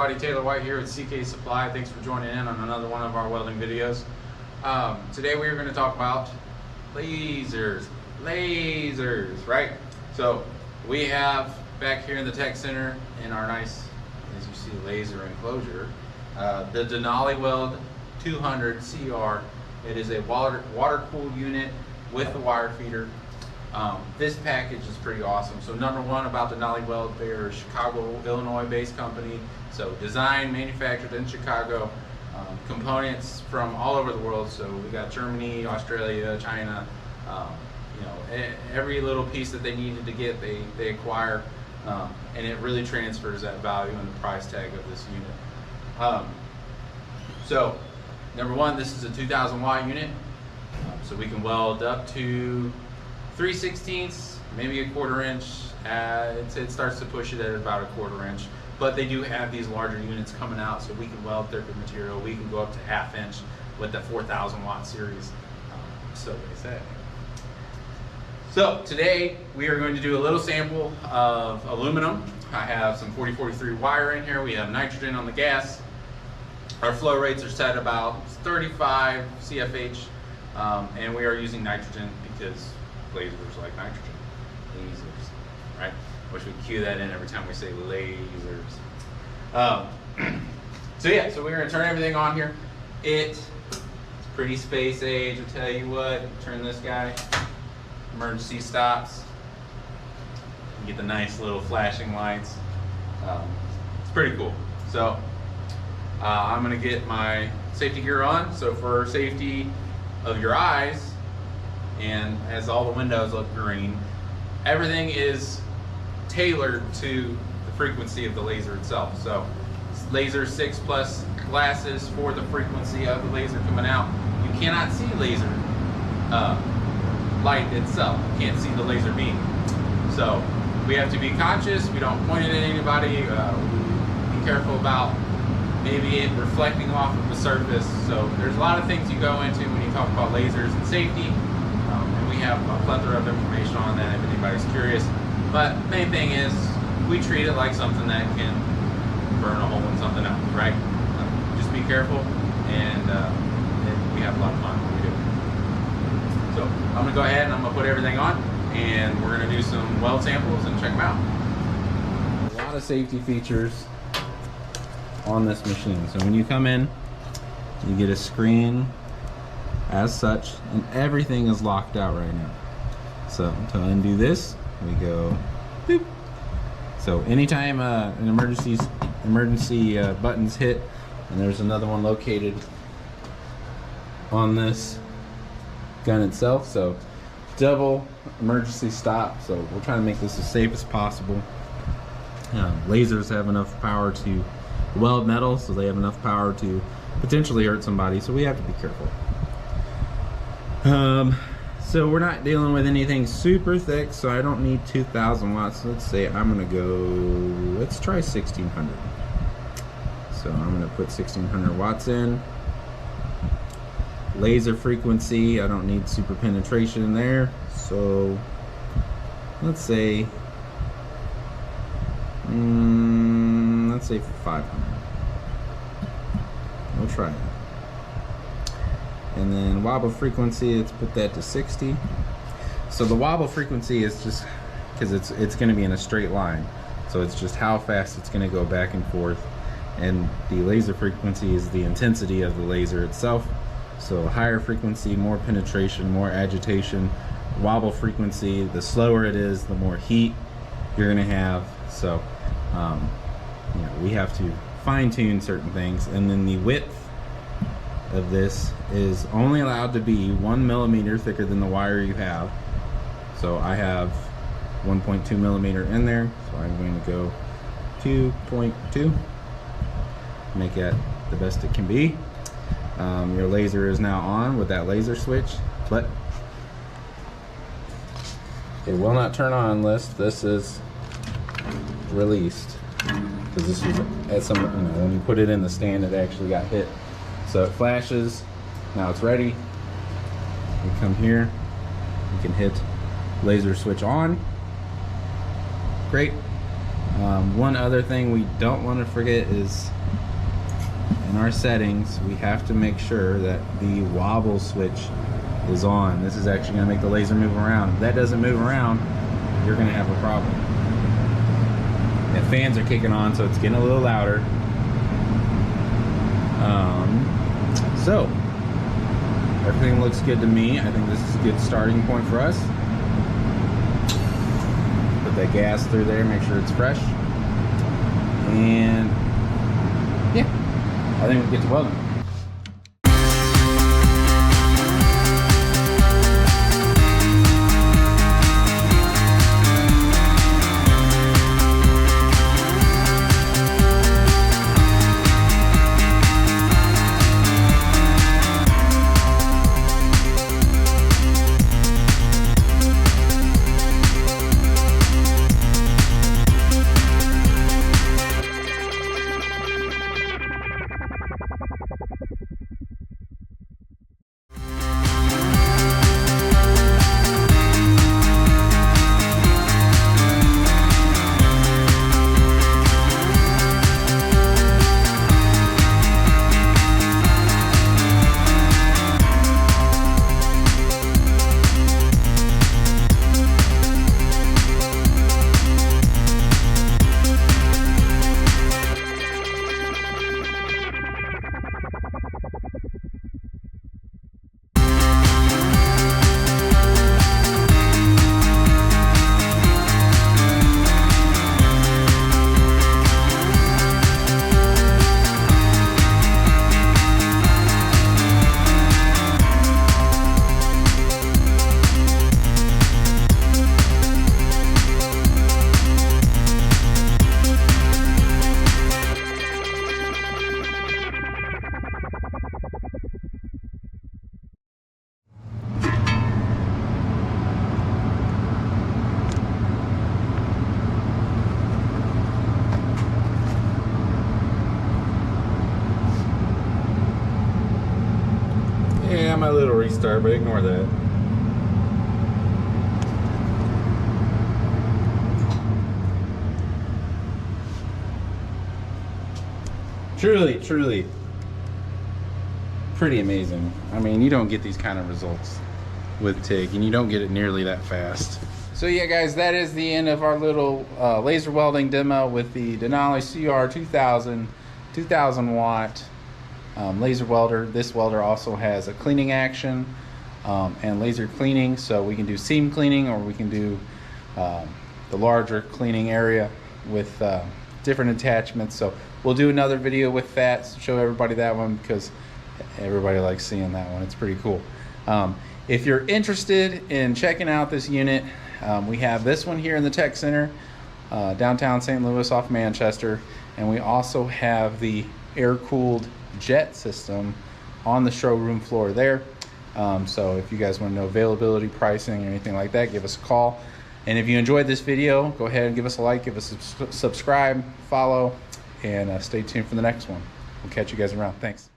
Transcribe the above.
everybody, Taylor White here with CK Supply. Thanks for joining in on another one of our welding videos. Today we are going to talk about lasers, right? So we have back here in the tech center in our nice, as you see, laser enclosure, the Denali Weld 200 CR. It is a water-cooled unit with the wire feeder. This package is pretty awesome. So number one about Denali Weld, they're a Chicago, Illinois based company. So designed, manufactured in Chicago, components from all over the world. So we got Germany, Australia, China, every little piece that they needed to get, they acquire. And it really transfers that value and the price tag of this unit. So number one, this is a 2000 watt unit. So we can weld up to 3/16, maybe a 1/4 inch. It starts to push it at about a 1/4 inch, but they do have these larger units coming out, so we can weld thicker material. We can go up to 1/2 inch with the 4000 watt series, so they say. So today we are going to do a little sample of aluminum. I have some 4043 wire in here. We have nitrogen on the gas. Our flow rates are set about 35 CFH, and we are using nitrogen because lasers like nitrogen. Lasers, right? Wish we'd cue that in every time we say lasers. So we're gonna turn everything on here. It's pretty space age, I'll tell you what. Turn this guy, emergency stops. You get the nice little flashing lights. It's pretty cool. So I'm gonna get my safety gear on. So for safety of your eyes, and as all the windows look green, everything is tailored to the frequency of the laser itself. So laser 6+ glasses for the frequency of the laser coming out. You cannot see laser light itself. You can't see the laser beam. So we have to be conscious. We don't point it at anybody. Be careful about maybe it reflecting off of the surface. So there's a lot of things you go into when you talk about lasers and safety. And we have a plethora of information on that if anybody's curious. But main thing is we treat it like something that can burn a hole in something else, right? Just be careful, and we have a lot of fun when we do it. So I'm gonna go ahead and I'm gonna put everything on, and we're gonna do some weld samples and check them out. A lot of safety features on this machine. So when you come in, you get a screen as such, and everything is locked out right now. So to undo this, we go boop. So anytime an emergency buttons hit, and there's another one located on this gun itself, so double emergency stop. So we're trying to make this as safe as possible. Lasers have enough power to weld metal, so they have enough power to potentially hurt somebody, so we have to be careful. So we're not dealing with anything super thick, so I don't need 2000 watts. Let's say I'm gonna go, let's try 1600. So I'm gonna put 1600 watts in. Laser frequency, I don't need super penetration in there, so let's say 500. We'll try it. And then wobble frequency, let's put that to 60. So the wobble frequency is just because it's going to be in a straight line, so it's just how fast it's going to go back and forth. And the laser frequency is the intensity of the laser itself. So higher frequency, more penetration, more agitation. Wobble frequency, the slower it is, the more heat you're going to have. So we have to fine tune certain things. And then the width of this is only allowed to be 1 millimeter thicker than the wire you have. So I have 1.2 millimeter in there, so I'm going to go 2.2, make that the best it can be. Your laser is now on with that laser switch, but it will not turn on unless this is released, because this is at some, when you put it in the stand, it actually got hit. So it flashes, now it's ready. We come here, you can hit laser switch on. Great. One other thing we don't want to forget is in our settings, we have to make sure that the wobble switch is on. This is actually going to make the laser move around. If that doesn't move around, you're going to have a problem. The fans are kicking on, so it's getting a little louder. So everything looks good to me. I think this is a good starting point for us. Put that gas through there, make sure it's fresh. And yeah, I think we get to welding. Yeah, my little restart, but ignore that. Truly pretty amazing. I mean, you don't get these kind of results with TIG, and you don't get it nearly that fast. So yeah, guys, that is the end of our little laser welding demo with the Denali CR 2000 watt laser welder. This welder also has a cleaning action and laser cleaning, so we can do seam cleaning, or we can do the larger cleaning area with different attachments. So we'll do another video with that, show everybody that one, because everybody likes seeing that one. It's pretty cool. If you're interested in checking out this unit, we have this one here in the Tech Center, downtown St. Louis off Manchester, and we also have the air-cooled jet system on the showroom floor there. So if you guys want to know availability, pricing, or anything like that, give us a call. And if you enjoyed this video, go ahead and give us a like, give us a subscribe, follow, and stay tuned for the next one. We'll catch you guys around. Thanks.